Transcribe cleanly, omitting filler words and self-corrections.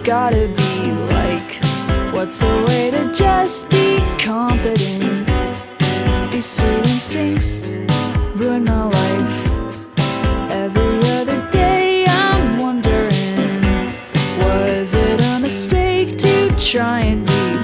gotta be like? What's a way to just be competent? These sweet instincts ruin my life. Every other day I'm wondering, was it a mistake to try and do